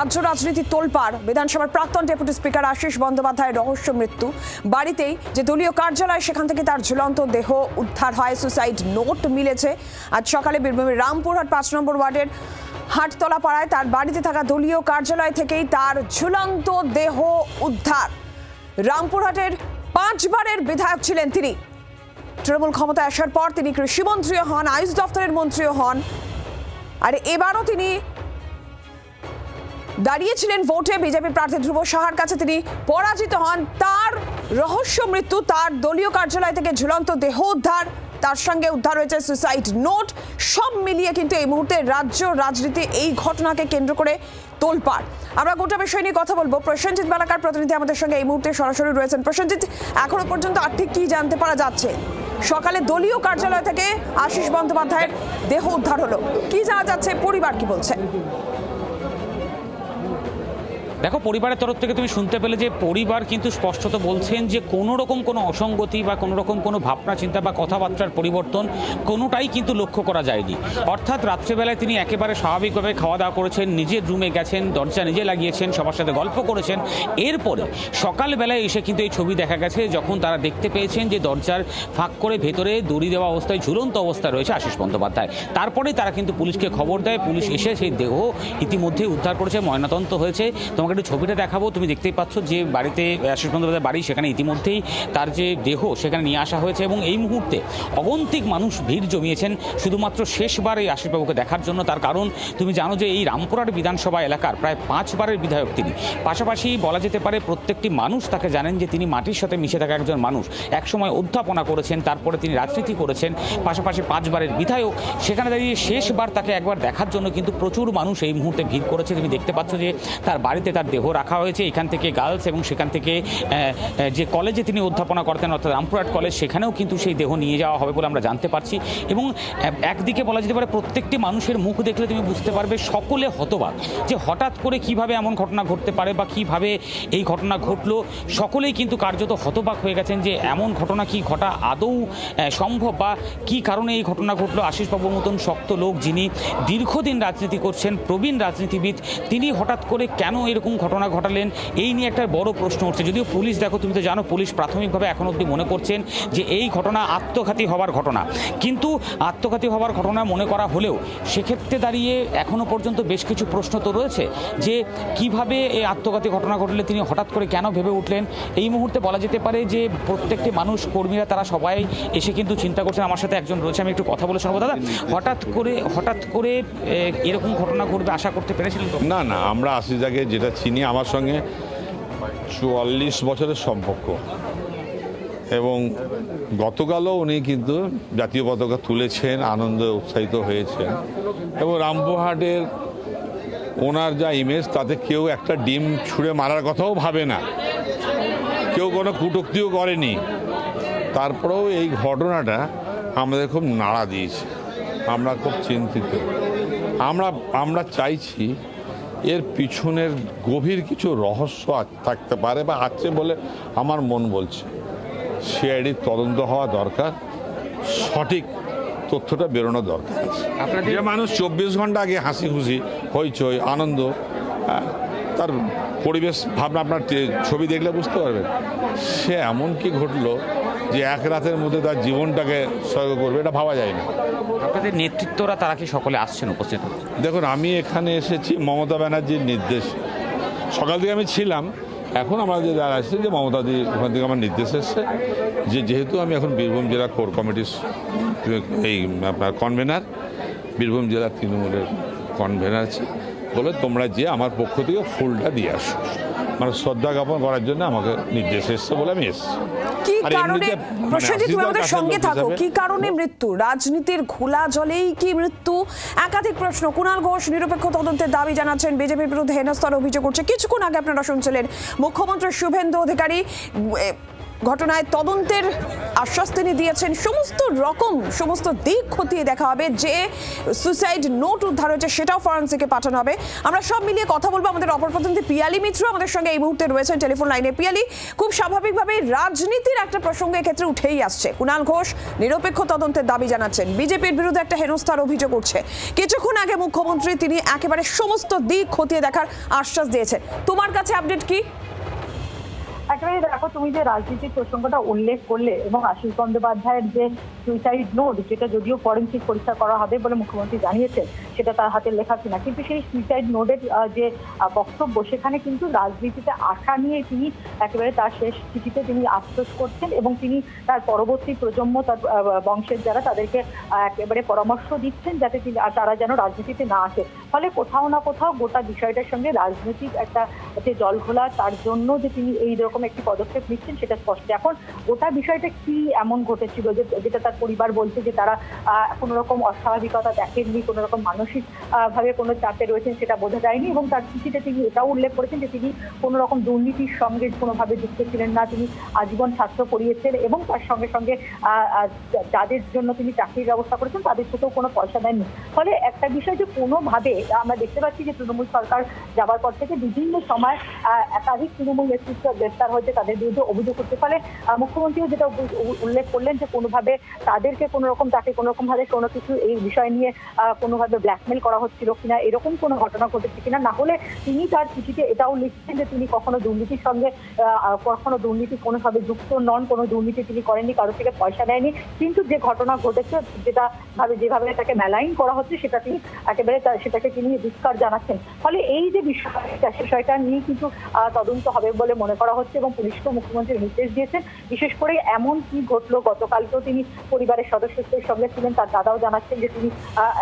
রাজ্য রাজনীতি তোলপাড়। বিধানসভার প্রাক্তন ডেপুটি স্পিকার আশিস বন্দ্যোপাধ্যায়ের রহস্য মৃত্যু। বাড়িতেই যে দলীয় কার্যালয়, সেখান থেকে তার ঝুলন্ত দেহ উদ্ধার হয়। সুসাইড নোট মিলেছে। আজ সকালে বীরভূমের রামপুরহাট 5 নম্বর ওয়ার্ডের হাটতলা পাড়ায় তার বাড়িতে থাকা দলীয় কার্যালয় থেকেই তার ঝুলন্ত দেহ উদ্ধার। রামপুরহাটের 5 বারের বিধায়ক ছিলেন তিনি। তৃণমূল ক্ষমতায় আসার পর তিনি কৃষিমন্ত্রীও হন, আয়ুষ দফতরের মন্ত্রীও হন, আর এবারও তিনি দাঁড়িয়েছিলেন ভোটে বিজেপি প্রার্থী ধ্রুব সাহার কাছে। তিনি পরাজিত হন। তার রহস্য মৃত্যু, তার দলীয় কার্যালয় থেকে ঝুলন্ত দেহ উদ্ধার, তার সঙ্গে উদ্ধার হয়েছে সুসাইড নোট। সব মিলিয়ে কিন্তু এই মুহূর্তে রাজ্য রাজনীতি এই ঘটনাকে কেন্দ্র করে তোলপাড়। আমরা গোটা বিষয় নিয়ে কথা বলবো। প্রসেনজিৎ বালাকার প্রতিনিধি আমাদের সঙ্গে এই মুহূর্তে সরাসরি রয়েছেন। প্রসেনজিৎ, এখনো পর্যন্ত আর ঠিক কি জানতে পারা যাচ্ছে? সকালে দলীয় কার্যালয় থেকে আশিস বন্দ্যোপাধ্যায়ের দেহ উদ্ধার হলো, কি জানা যাচ্ছে? পরিবার কি বলছে? দেখো, পরিবারের তরফ থেকে তুমি শুনতে পেলে যে পরিবার কিন্তু স্পষ্টত বলছেন যে কোনো রকম কোনো অসঙ্গতি বা কোনো রকম কোনো ভাবনা চিন্তা বা কথাবার্তার পরিবর্তন কোনোটাই কিন্তু লক্ষ্য করা যায়নি। অর্থাৎ রাত্রেবেলায় তিনি একেবারে স্বাভাবিকভাবে খাওয়া দাওয়া করেছেন, নিজের রুমে গেছেন, দরজা নিজে লাগিয়েছেন, সবার সাথে গল্প করেছেন। এরপরে সকালবেলায় এসে কিন্তু এই ছবি দেখা গেছে, যখন তারা দেখতে পেয়েছেন যে দরজার ফাঁক করে ভেতরে দড়ি দেওয়া অবস্থায় ঝুলন্ত অবস্থায় রয়েছে আশিস বন্দ্যোপাধ্যায়। তারপরেই তারা কিন্তু পুলিশকে খবর দেয়। পুলিশ এসে সেই দেহ ইতিমধ্যে উদ্ধার করেছে, ময়নাতদন্ত হয়েছে। তোমাকে একটু ছবিটা দেখাবো। তুমি দেখতেই পাচ্ছ যে বাড়িতে আশিস বন্দ্যোপাধ্যায়ের বাড়ি, সেখানে ইতিমধ্যেই তার যে দেহ সেখানে নিয়ে আসা হয়েছে এবং এই মুহূর্তে অগন্তিক মানুষ ভিড় জমিয়েছেন শুধুমাত্র শেষবার এই আশিসবাবুকে দেখার জন্য। তার কারণ তুমি জানো যে এই রামপুরহাট বিধানসভা এলাকার প্রায় 5 বারের বিধায়ক তিনি। পাশাপাশি বলা যেতে পারে প্রত্যেকটি মানুষ তাকে জানেন যে তিনি মাটির সাথে মিশে থাকা একজন মানুষ। একসময় অধ্যাপনা করেছেন, তারপরে তিনি রাজনীতি করেছেন, পাশাপাশি 5 বারের বিধায়ক। সেখানে দাঁড়িয়ে শেষবার তাকে একবার দেখার জন্য কিন্তু প্রচুর মানুষ এই মুহূর্তে ভিড় করেছে। তুমি দেখতে পাচ্ছ যে তার বাড়িতে তার দেহ রাখা হয়েছে। এখান থেকে গার্লস এবং সেখান থেকে যে কলেজে তিনি অধ্যাপনা করতেন অর্থাৎ রামপুরহাট কলেজ, সেখানেও কিন্তু সেই দেহ নিয়ে যাওয়া হবে বলে আমরা জানতে পারছি। এবং একদিকে বলা যেতে পারে প্রত্যেকটি মানুষের মুখ দেখলে তুমি বুঝতে পারবে সকলে হতবাক যে হঠাৎ করে কিভাবে এমন ঘটনা ঘটতে পারে বা কিভাবে এই ঘটনা ঘটলো। সকলেই কিন্তু কার্যত হতবাক হয়ে গেছেন যে এমন ঘটনা কি ঘটা আদৌ সম্ভব বা কি কারণে এই ঘটনা ঘটলো। আশিসবাবুর মতন শক্ত লোক, যিনি দীর্ঘদিন রাজনীতি করছেন, প্রবীণ রাজনীতিবিদ, তিনি হঠাৎ করে কেন এরকম ঘটনা ঘটালেন, এই নিয়ে একটা বড় প্রশ্ন উঠছে। যদিও পুলিশ, দেখো তুমি তো জানো, পুলিশ প্রাথমিকভাবে এখন অবধি মনে করছেন যে এই ঘটনা আত্মঘাতী হওয়ার ঘটনা। কিন্তু আত্মঘাতী হওয়ার ঘটনা মনে করা হলেও সেক্ষেত্রে দাঁড়িয়ে এখনও পর্যন্ত বেশ কিছু প্রশ্ন তো রয়েছে যে কিভাবে এই আত্মঘাতী ঘটনা ঘটলে তিনি হঠাৎ করে কেন ভেবে উঠলেন। এই মুহূর্তে বলা যেতে পারে যে প্রত্যেকটি মানুষ, কর্মীরা, তারা সবাই এসে কিন্তু চিন্তা করছেন। আমার সাথে একজন রয়েছে, আমি একটু কথা বলে শোনাবো। দাদা, হঠাৎ করে এরকম ঘটনা ঘটবে আশা করতে পেরেছিলেন? না, আমরা আশিসদাকে যেটা চিনি, আমার সঙ্গে 44 বছরের সম্পর্ক এবং গতকালও উনি কিন্তু জাতীয় পতাকা তুলেছেন, আনন্দে উৎসাহিত হয়েছেন। এবং রামপুরহাটের ওনার যা ইমেজ, তাতে কেউ একটা ডিম ছুঁড়ে মারার কথাও ভাবে না, কেউ কোনো কটূক্তিও করেনি। তারপরেও এই ঘটনাটা আমাদের খুব নাড়া দিয়েছে, আমরা খুব চিন্তিত। আমরা চাইছি এর পিছনের গভীর কিছু রহস্য থাকতে পারে বা আছে বলে আমার মন বলছে। সিআইডির তদন্ত হওয়া দরকার, সঠিক তথ্যটা বেরোনো দরকার। যে মানুষ 24 ঘন্টা আগে হাসি খুশি, হইচই, আনন্দ, তার পরিবেশ ভাবনা আপনার ছবি দেখলে বুঝতে পারবেন, সে এমন কি ঘটলো যে এক রাতের মধ্যে তার জীবনটাকে সহায়ক করবে, এটা ভাবা যায় না। আপনাদের নেতৃত্বরা তারা কি সকলে আসছেন উপস্থিত? দেখুন, আমি এখানে এসেছি মমতা ব্যানার্জির নির্দেশে। সকাল থেকে আমি ছিলাম, এখন আমাদের যারা আসছে যে মমতাদি ওখান থেকে আমার নির্দেশ এসছে যে যেহেতু আমি এখন বীরভূম জেলা কোর কমিটির এই আপনার কনভেনার, বীরভূম জেলা তৃণমূলের কনভেনার আছে, বলে তোমরা যে আমার পক্ষ থেকে ফুলটা দিয়ে আসো, মানে শ্রদ্ধা জ্ঞাপন করার জন্য আমাকে নির্দেশ এসছে বলে আমি এসেছি। কি কারণে, প্রসেনজিৎ তুমি আমাদের সঙ্গে থাকো, কি কারণে মৃত্যু? রাজনীতির ঘোলা জলেই কি মৃত্যু? একাধিক প্রশ্ন। কুণাল ঘোষ নিরপেক্ষ তদন্তের দাবি জানাচ্ছেন, বিজেপির বিরুদ্ধে হেনস্থার অভিযোগ করছে। কিছুক্ষণ আগে আপনারা শুনছিলেন মুখ্যমন্ত্রী শুভেন্দু অধিকারী ঘটনায় তদন্তের আশ্বাস তিনি দিয়েছেন। সমস্ত দিক খতিয়ে দেখা হবে। যে সুসাইড নোট উদ্ধার হয়েছে সেটাও ফরেন্সিকে পাঠানো হবে। আমরা সব মিলিয়ে কথা বলবো। আমাদের অপর প্রতিনিধি পিয়ালি মিত্র আমাদের সঙ্গে এই মুহূর্তে রয়েছেন টেলিফোন লাইনে। পিয়ালি, খুব স্বাভাবিকভাবে রাজনীতির একটা প্রসঙ্গ ক্ষেত্রে উঠেই আসছে। কুণাল ঘোষ নিরপেক্ষ তদন্তের দাবি জানাচ্ছেন, বিজেপির বিরুদ্ধে একটা হেনস্থার অভিযোগ উঠছে। কিছুক্ষণ আগে মুখ্যমন্ত্রী তিনি একেবারে সমস্ত দিক খতিয়ে দেখার আশ্বাস দিয়েছেন। তোমার কাছে আপডেট কি? একেবারে দেখো, তুমি যে রাজনীতির প্রসঙ্গটা উল্লেখ করলে এবং আশিস বন্দ্যোপাধ্যায়ের যে সুইসাইড নোট, যেটা যদিও ফরেনসিক পরীক্ষা করা হবে বলে মুখ্যমন্ত্রী জানিয়েছেন, সেটা তার হাতের লেখা কিনা, কিন্তু সেই সুইসাইড নোটের যে বক্তব্য, সেখানে কিন্তু রাজনীতিতে আসা নিয়ে তিনি একেবারে তার শেষ চিঠিতে তিনি আফসোস করছেন এবং তিনি তার পরবর্তী প্রজন্ম, তার বংশের যারা, তাদেরকে একেবারে পরামর্শ দিচ্ছেন যাতে তারা যেন রাজনীতিতে না আসে। ফলে কোথাও না কোথাও গোটা বিষয়টার সঙ্গে রাজনৈতিক একটা যে জলঘোলা, তার জন্য যে তিনি এই রকম একটি পদক্ষেপ নিচ্ছেন সেটা স্পষ্ট। এখন গোটা বিষয়টা কি এমন ঘটেছিল যেটা তার পরিবার বলছে যে তারা কোনো রকম অস্বাভাবিকতা দেখেননি, কোনো রকম মানসিক ভাবে কোনো চাপে রয়েছেন সেটা বোঝা যায়নি। এবং তার চিঠিতে তিনি এটাও উল্লেখ করেছেন যে তিনি কোনো রকম দুর্নীতির সঙ্গে কোনোভাবে যুক্ত ছিলেন না, তিনি আজীবন ছাত্র পড়িয়েছেন এবং তার সঙ্গে সঙ্গে যাদের জন্য তিনি চাকরির ব্যবস্থা করেছেন তাদের থেকেও কোনো পয়সা দেননি। ফলে একটা বিষয় যে কোনোভাবে আমরা দেখতে পাচ্ছি যে তৃণমূল সরকার যাবার পর থেকে বিভিন্ন সময় একাধিক তৃণমূল নেতৃত্ব গ্রেফতার হয়েছে, তাদের বিরুদ্ধে অভিযোগ করতে। ফলে মুখ্যমন্ত্রীও যেটা উল্লেখ করলেন যে কোনোভাবে তাদেরকে তাকে কোনো রকম ভাবে কোনো কিছু এই বিষয় নিয়ে কোনোভাবে ব্ল্যাকমেল করা হচ্ছিল কিনা, এরকম কোনো ঘটনা ঘটেছে কিনা। না হলে তিনি তার চিঠিতে এটাও লিখছেন যে তিনি কখনো দুর্নীতির সঙ্গে দুর্নীতি কোনোভাবে যুক্ত নন, কোনো দুর্নীতি তিনি করেননি, কারোর থেকে পয়সা নেয়নি। কিন্তু যে ঘটনা ঘটেছে, যেভাবে তাকে মেলাইন করা হচ্ছে, সেটা তিনি একেবারে সেটাকে তিনি ধিক্কার জানাচ্ছেন। ফলে এই যে বিষয়টা নিয়ে কিন্তু তদন্ত হবে বলে মনে করা হচ্ছে এবং পুলিশকেও মুখ্যমন্ত্রী নির্দেশ দিয়েছেন। বিশেষ করে এমন কি ঘটলো, গতকালকেও তিনি পরিবারের সদস্যদের সঙ্গে ছিলেন, তার দাদাও জানাচ্ছেন যে তিনি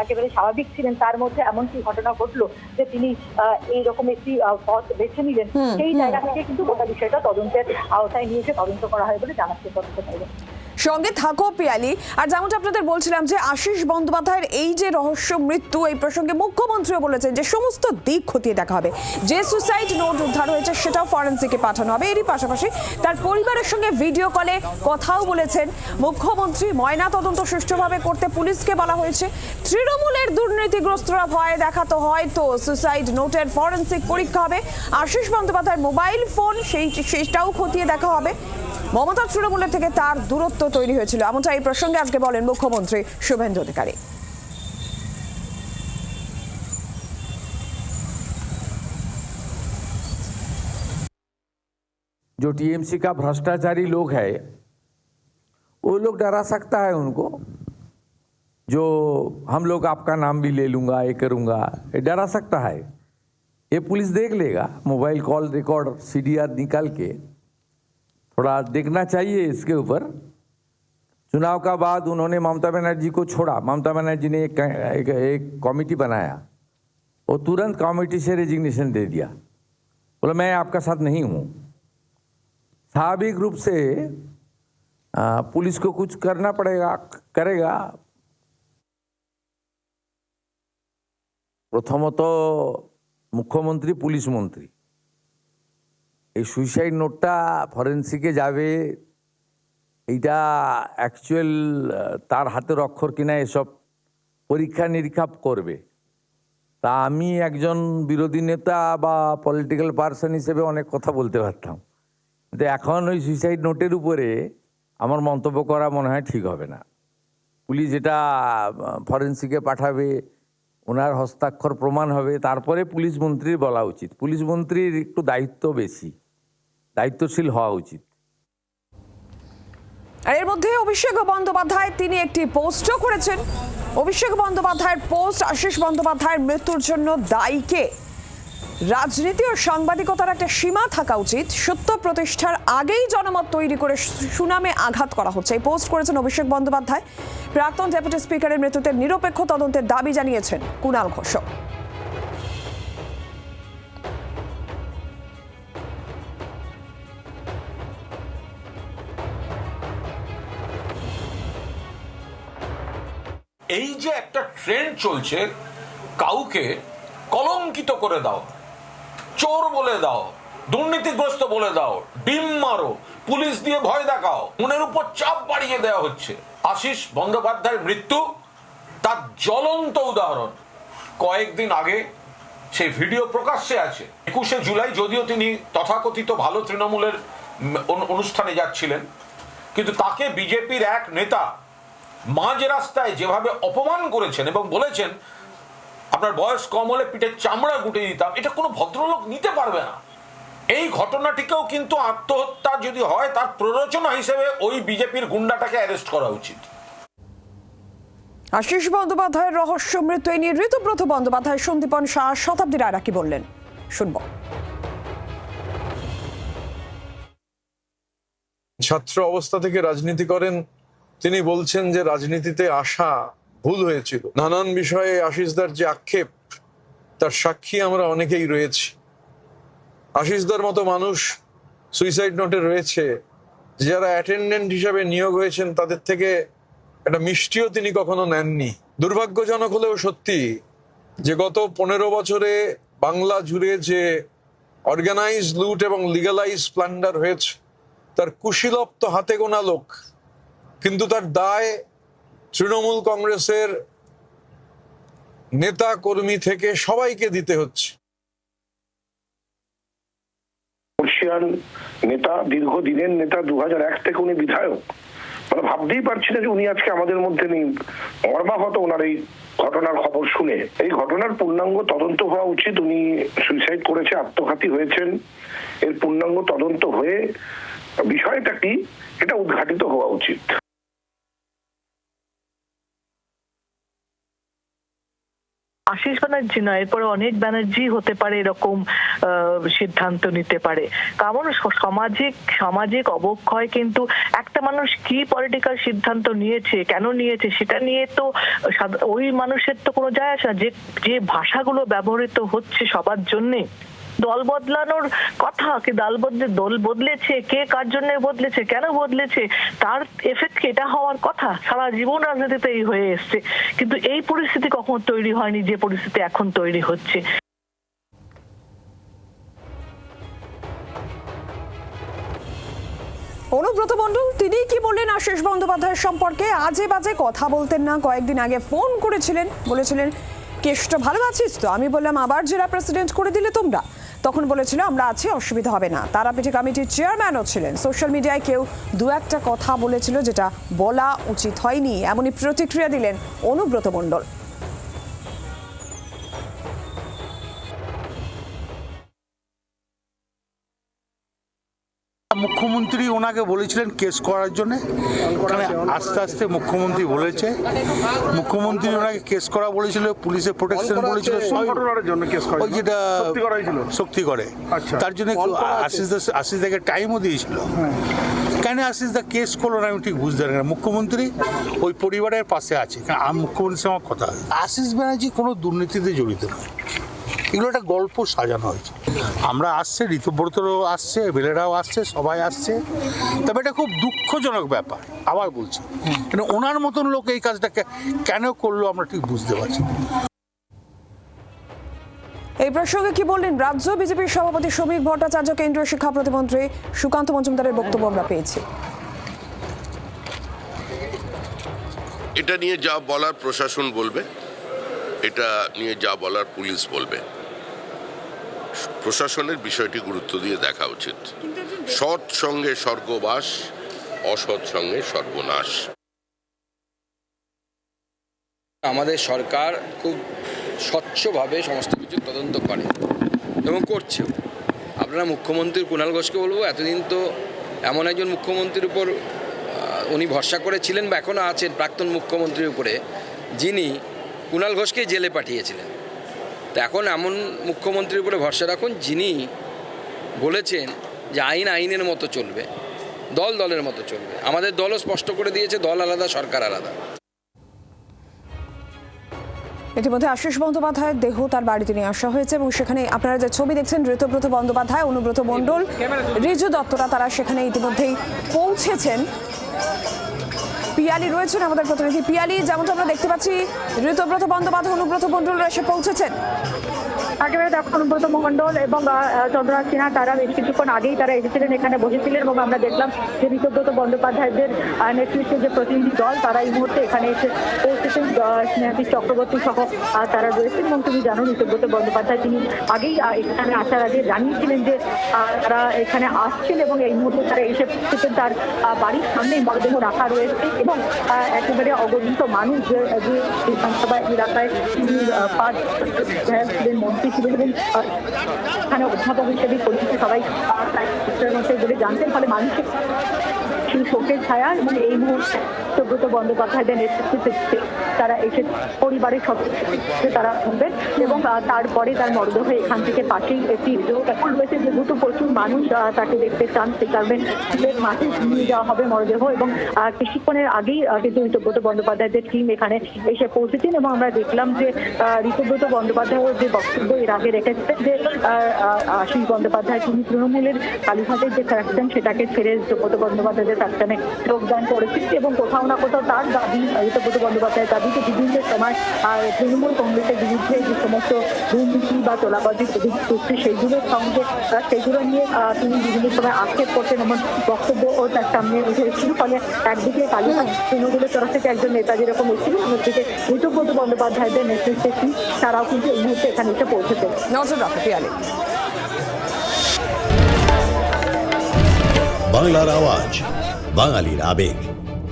একেবারে স্বাভাবিক ছিলেন। তার মধ্যে এমন কি ঘটনা ঘটলো যে তিনি এইরকম একটি পথ বেছে নিলেন, সেই জায়গা থেকে কিন্তু গোটা বিষয়টা তদন্তের আওতায় নিয়ে এসে তদন্ত করা হয় বলে জানাচ্ছে তদন্তকারীরা। সঙ্গে থাকো পিয়ালি। আর যেমনটা আপনাদের বলছিলাম যে আশিস বন্দ্যোপাধ্যায়ের এই যে রহস্য মৃত্যু, এই প্রসঙ্গে মুখ্যমন্ত্রীও বলেছেন যে সমস্ত দিক খতিয়ে দেখা হবে। যে সুসাইড নোট উদ্ধার হয়েছে সেটাও ফরেন্সিকে পাঠানো হবে। এরই পাশাপাশি তার পরিবারের সঙ্গে ভিডিও কলে কথাও বলেছেন মুখ্যমন্ত্রী। ময়না তদন্ত সুষ্ঠুভাবে করতে পুলিশকে বলা হয়েছে। তৃণমূলের দুর্নীতিগ্রস্তরা ভয় দেখাতো হয়তো সুসাইড নোটের ফরেন্সিক পরীক্ষা হবে। আশিস বন্দ্যোপাধ্যায়ের মোবাইল ফোন সেটাও খতিয়ে দেখা হবে। মমতা তৃণমূলের থেকে তার দূরত্ব তৈরি হয়েছিল, এমনটা এই প্রসঙ্গে আজকে বলেন মুখ্যমন্ত্রী শুভেন্দু অধিকারী। जो टीएमसी का भ्रष्टाचारी लोग है, वो लोग डरा सकता है उनको, जो हम लोग आपका नाम भी ले लूंगा, ये करूंगा, ये डरा सकता है। ये पुलिस देख लेगा, मोबाइल कॉल रिकॉर्ड सीडीआर निकाल के थोड़ा देखना चाहिए इसके ऊपर। चुनाव का बाद उन्होंने ममता बनर्जी को छोड़ा। ममता बनर्जी ने एक कमेटी बनाया, वो तुरंत कमेटी से रेजिग्नेशन दे दिया, बोला मैं आपका साथ नहीं हूँ। स्वाभाविक रूप से पुलिस को कुछ करना करेगा। प्रथमत मुख्यमंत्री पुलिस मंत्री এই সুইসাইড নোটটা ফরেন্সিকে যাবে, এইটা অ্যাকচুয়াল তার হাতের অক্ষর কিনা এসব পরীক্ষা নিরীক্ষা করবে। তা আমি একজন বিরোধী নেতা বা পলিটিক্যাল পার্সন হিসেবে অনেক কথা বলতে পারতাম, কিন্তু এখন ওই সুইসাইড নোটের উপরে আমার মন্তব্য করা মনে হয় ঠিক হবে না। পুলিশ এটা ফরেন্সিকে পাঠাবে, ওনার হস্তাক্ষর প্রমাণ হবে, তারপরে পুলিশ মন্ত্রীর বলা উচিত। পুলিশ মন্ত্রীর একটু দায়িত্ব বেশি, দায়িত্বশীল হওয়া উচিত। আর এর মধ্যে অভিষেক বন্দ্যোপাধ্যায় তিনি একটি পোস্টও করেছেন। অভিষেক বন্দ্যোপাধ্যায়ের পোস্ট, আশিস বন্দ্যোপাধ্যায়ের মৃত্যুর জন্য দায়ীকে। রাজনীতি ও সাংবাদিকতার একটা সীমা থাকা উচিত, সত্য প্রতিষ্ঠার আগেই জনমত তৈরি করে সুনামে আঘাত করা হচ্ছে, এই পোস্ট করেছেন অভিষেক বন্দ্যোপাধ্যায়। প্রাক্তন ডেপুটি স্পিকারের মৃত্যুতে নিরপেক্ষ তদন্তের দাবি জানিয়েছেন কুণাল ঘোষ। এই যে একটা ট্রেন্ড চলছে, কাউকে কলঙ্কিত করে দাও, চোর বলে দাও, দুর্নীতিগ্রস্ত বলে দাও, ডিম মারো, পুলিশ দিয়ে ভয় দেখাও, মনের উপর চাপ বাড়িয়ে দেওয়া হচ্ছে। আশিস বন্দ্যোপাধ্যায়ের মৃত্যু তার জ্বলন্ত উদাহরণ। কয়েকদিন আগে সেই ভিডিও প্রকাশ্যে আছে। 21শে জুলাই যদিও তিনি তথাকথিত ভালো তৃণমূলের অনুষ্ঠানে যাচ্ছিলেন, কিন্তু তাকে বিজেপির এক নেতা মাঝ রাস্তায় যেভাবে অপমান করেছেন এবং বলেছেন আপনার বয়স কম হলে পিঠের চামড়া গুটিয়ে দিতাম, এটা কোনো ভদ্রলোক নিতে পারবে না। এই ঘটনাটিকেও কিন্তু আত্মহত্যা যদি হয় তার প্ররোচনা হিসেবে ওই বিজেপির গুন্ডাটাকে অ্যারেস্ট করা উচিত। আশিস বন্দ্যোপাধ্যায়ের রহস্য মৃত্যু নিয়ে ঋতুব্রত বন্দ্যোপাধ্যায়, সন্দীপন শাহ, শতাব্দী রায়রা কি বললেন শুনব। ছাত্র অবস্থা থেকে রাজনীতি করেন, তিনি বলছেন যে রাজনীতিতে আসা ভুল হয়েছিল। নানান বিষয়ে আশিসদার যে আক্ষেপ, তার সাক্ষী আমরা অনেকেই রয়েছি। আশিসদার মতো মানুষ সুইসাইড নোটে রয়েছে, যারা অ্যাটেন্ডেন্ট হিসাবে নিয়োগ হয়েছেন তাদের থেকে একটা মিষ্টিও তিনি কখনো নেননি। দুর্ভাগ্যজনক হলেও সত্যি যে গত 15 বছরে বাংলা জুড়ে যে অর্গানাইজ লুট এবং লিগালাইজ প্লান্ডার হয়েছে, তার কুশীলপ্ত হাতে গোনা লোক, কিন্তু তার দায় তৃণমূল কংগ্রেসের নেতা কর্মী থেকে সবাইকে দিতে হচ্ছে। বর্ষিয়ান নেতা, দীর্ঘদিনের নেতা, 2001 থেকে উনি বিধায়ক। মানে ভাবতেই পারছি না যে উনি আজকে আমাদের মধ্যে নেই। মর্মাহত ওনার এই ঘটনার খবর শুনে। এই ঘটনার পূর্ণাঙ্গ তদন্ত হওয়া উচিত। উনি সুইসাইড করেছে, আত্মঘাতী হয়েছেন, এর পূর্ণাঙ্গ তদন্ত হয়ে বিষয়টা কি এটা উদ্ঘাটিত হওয়া উচিত। আশিস ব্যানার্জি নয়, এরপরে অনেক ব্যানার্জি হতে পারে এরকম সিদ্ধান্ত নিতে পারে। কারণ সামাজিক অবক্ষয়, কিন্তু একটা মানুষ কি পলিটিক্যাল সিদ্ধান্ত নিয়েছে, কেন নিয়েছে, সেটা নিয়ে তো ওই মানুষের তো কোনো যায় আসে না। যে ভাষাগুলো ব্যবহৃত হচ্ছে সবার জন্যে, দল বদলানোর কথা, কি দল বদলেছে, কে কার জন্য বদলেছে, কেন বদলেছে, তার এফেক্ট এটা হওয়ার কথা। সারা জীবন রাজনীতিতে এই হয়ে এসছে, কিন্তু এই পরিস্থিতি কখনো তৈরি হয়নি যে পরিস্থিতি এখন তৈরি হচ্ছে। অনুব্রত মণ্ডল তিনি কি বললেন আশিস বন্দ্যোপাধ্যায়ের সম্পর্কে? আজে বাজে কথা বলতেন না। কয়েকদিন আগে ফোন করেছিলেন, বলেছিলেন কেষ্ট ভালো আছিস তো? আমি বললাম আবার জেলা প্রেসিডেন্ট করে দিলে তোমরা। তখন বলেছিল আমরা আছি, অসুবিধা হবে না। তারাপীঠে কমিটির চেয়ারম্যানও ছিলেন। সোশ্যাল মিডিয়ায় কেউ দু একটা কথা বলেছিল যেটা বলা উচিত হয়নি, এমনই প্রতিক্রিয়া দিলেন অনুব্রত মণ্ডল। মুখ্যমন্ত্রী ওনাকে বলেছিলেন কেস করার জন্য, কারণ আস্তে আস্তে মুখ্যমন্ত্রী বলেছে, মুখ্যমন্ত্রী ওনাকে কেস করা বলেছিল, পুলিশের প্রোটেকশন বলেছিল, ওই যেটা শক্তি করে, তার জন্য আশিস দাকে টাইমও দিয়েছিল। কেন আশিস দা কেস করলো না আমি ঠিক বুঝতে পারি না। মুখ্যমন্ত্রী ওই পরিবারের পাশে আছে, কারণ মুখ্যমন্ত্রীর সঙ্গে কথা হয়। আশিস ব্যানার্জি কোনো দুর্নীতিতে জড়িত নয়, এগুলো একটা গল্প সাজানো হয়েছে। আমরা আসছে, ঋতুব্রতরাও আসছে, বেলেরাও আসছে, সবাই আসছে, তবে এটা খুব দুঃখজনক ব্যাপার। আবার বলছি, কিন্তু ওনার মতন লোক এই কাজটা কেন করলো আমরা ঠিক বুঝতে পারছি। এই প্রসঙ্গে কি বললেন রাজ্য বিজেপির সভাপতি শ্রমিক ভট্টাচার্য, কেন্দ্রীয় শিক্ষা প্রতিমন্ত্রী সুকান্ত মজুমদারের বক্তব্য আমরা পেয়েছি। এটা নিয়ে যা বলার প্রশাসন বলবে, এটা নিয়ে যা বলার পুলিশ বলবে। প্রশাসনের বিষয়টি গুরুত্ব দিয়ে দেখা উচিত। সৎ সঙ্গে স্বর্গবাস, অসৎ সঙ্গে সর্বনাশ। আমাদের সরকার খুব স্বচ্ছভাবে সমস্ত কিছু তদন্ত করে এবং করছেও। আপনারা মুখ্যমন্ত্রী কুণাল ঘোষকে বলবো, এতদিন তো এমন একজন মুখ্যমন্ত্রীর উপর উনি ভরসা করেছিলেন বা এখনও আছেন, প্রাক্তন মুখ্যমন্ত্রীর উপরে, যিনি কুণাল ঘোষকে জেলে পাঠিয়েছিলেন। তো এখন এমন মুখ্যমন্ত্রীর উপরে ভরসা রাখুন যিনি বলেছেন যে আইন আইনের মতো চলবে, দল দলের মতো চলবে। আমাদের দলও স্পষ্ট করে দিয়েছে, দল আলাদা, সরকার আলাদা। ইতিমধ্যে আশিস বন্দ্যোপাধ্যায়ের দেহ তার বাড়িতে নিয়ে আসা হয়েছে এবং সেখানে আপনারা যে ছবি দেখছেন, ঋতুব্রত বন্দ্যোপাধ্যায়, অনুব্রত মণ্ডল, ঋজু দত্তরা তারা সেখানে ইতিমধ্যেই পৌঁছেছেন। পিয়ালি রয়েছেন আমাদের প্রতিনিধি। পিয়ালি, যেমনটা আমরা দেখতে পাচ্ছি ঋতুব্রত বন্দ্যোপাধ্যায়, অনুব্রত মণ্ডলরা এসে পৌঁছেছেন। একেবারে দেখো অনুব্রত মণ্ডল এবং চন্দ্রনাথ সিনহা তারা বেশ কিছুক্ষণ আগেই তারা এসেছিলেন, এখানে বসেছিলেন এবং আমরা দেখলাম যে ঋতব্রত বন্দ্যোপাধ্যায়দের নেতৃত্বে যে প্রতিনিধি দল তারা এই মুহূর্তে এখানে এসে পৌঁছেছেন। স্নেহাশিস চক্রবর্তী সহ তারা রয়েছেন এবং তুমি জানো ঋতব্রত বন্দ্যোপাধ্যায় তিনি আগেই এখানে আসার আগে জানিয়েছিলেন যে তারা এখানে আসছেন এবং এই মুহূর্তে তারা এসে পৌঁছেছেন। তার বাড়ির সামনে মরদেহ রাখা রয়েছে এবং একেবারে অগণিত মানুষ যে বিধানসভা এলাকায় তিনি মন্ত্রী ছিলেন এবং এখানে অধ্যাপক হিসেবে পরিচিত সবাই বলে জানতেন, ফলে মানুষের সেই শোকের ছায়া এবং এই মুহূর্তে সুব্রত বন্দ্যোপাধ্যায়দের নেতৃত্বে তারা এসে পরিবারের সদস্য তারা শুনবেন এবং তারপরে তার মরদেহ এখান থেকে পাশেই একটি এখন রয়েছে যেহেতু প্রচুর মানুষ তাকে দেখতে চান সেই কারণে মাঠে নিয়ে যাওয়া হবে মরদেহ এবং কিছুক্ষণের আগেই কিন্তু ঋতব্রত বন্দ্যোপাধ্যায়দের টিম এখানে এসে পৌঁছেছেন এবং আমরা দেখলাম যে ঋতব্রত বন্দ্যোপাধ্যায়ের যে বক্তব্য এর আগে রেখেছিলেন যে আশিস বন্দ্যোপাধ্যায় তিনি তৃণমূলের কালীঘাটের যে ফ্র্যাকশন সেটাকে ছেড়ে ঋতব্রত বন্দ্যোপাধ্যায়দের ফ্র্যাকশনে যোগদান করেছেন এবং কোথাও না কোথাও তার দাবি ঋতব্রত বন্দ্যোপাধ্যায়ের দাবি যে বিভিন্ন সময় তৃণমূল কংগ্রেসের বিরুদ্ধে যে সমস্ত দুর্নীতি বা তোলাবাজি চুক্তি সেইগুলোর সঙ্গে সেগুলো নিয়ে তিনি বিভিন্ন সময় আক্ষেপ করতেন এমন বক্তব্য ও তার সামনে উঠে এসেছিল। ফলে একদিকে কালীঘাট তৃণমূলের তরফ থেকে একজন নেতা যেরকম এসেছিল অন্যদিকে ঋতব্রত বন্দ্যোপাধ্যায়দের নেতৃত্বে তারাও কিন্তু এই মুহূর্তে এখানে এসে পৌঁছেছেন। নজর রাখো পিয়ালি। বাংলার আওয়াজ, বাঙালির আবেগ,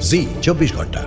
জি 24 ঘন্টা।